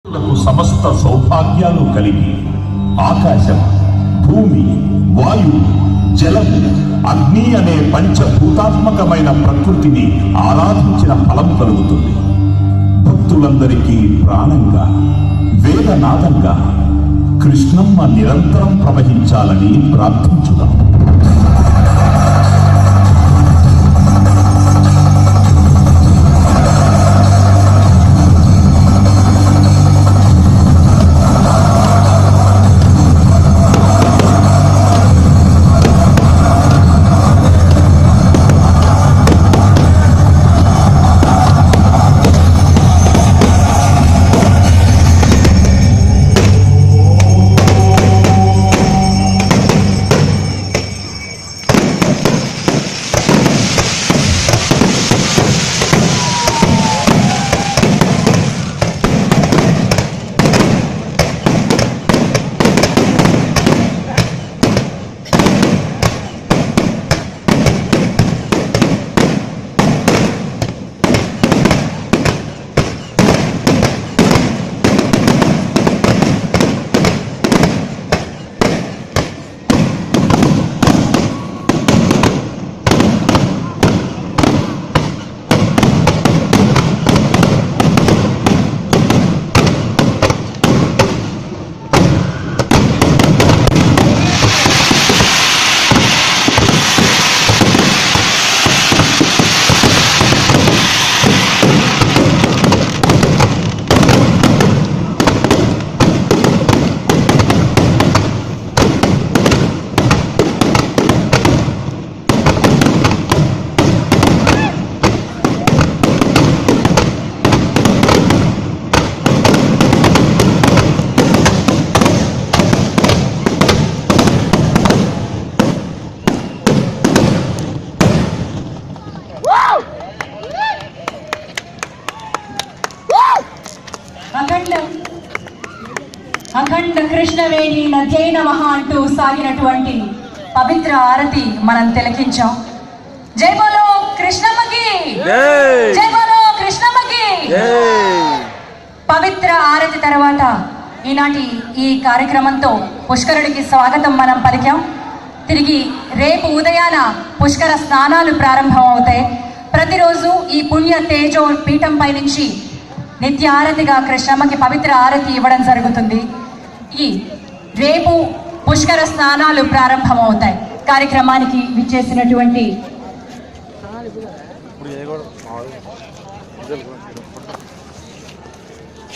సమస్త సౌభాగ్యాలు కలిగి ఆకాశం, భూమి, వాయువు, జలము, అగ్ని అనే పంచభూతాత్మకమైన ప్రకృతిని ఆరాధించిన ఫలం కలుగుతుంది. భక్తులందరికీ ప్రాణంగా, వేదనాదంగా కృష్ణమ్మ నిరంతరం ప్రవహించాలని ప్రార్థించుదాం. అఖండ కృష్ణవేణి నద్యై నమః అంటూ సాగినటువంటి పవిత్ర ఆరతి మనం తిలకించాం. జై బోలో కృష్ణమ్మకి, జై బోలో కృష్ణమ్మకి. పవిత్ర ఆరతి తర్వాత ఈనాటి ఈ కార్యక్రమంతో పుష్కరుడికి స్వాగతం మనం పలికాం. తిరిగి రేపు ఉదయాన పుష్కర స్నానాలు ప్రారంభం అవుతాయి. ప్రతిరోజు ఈ పుణ్య తేజో పీఠంపై నుంచి నిత్య ఆరతిగా కృష్ణమ్మకి పవిత్ర ఆరతి ఇవ్వడం జరుగుతుంది. ఈ రేపు పుష్కర స్నానాలు ప్రారంభమవుతాయి. కార్యక్రమానికి విచ్చేసినటువంటి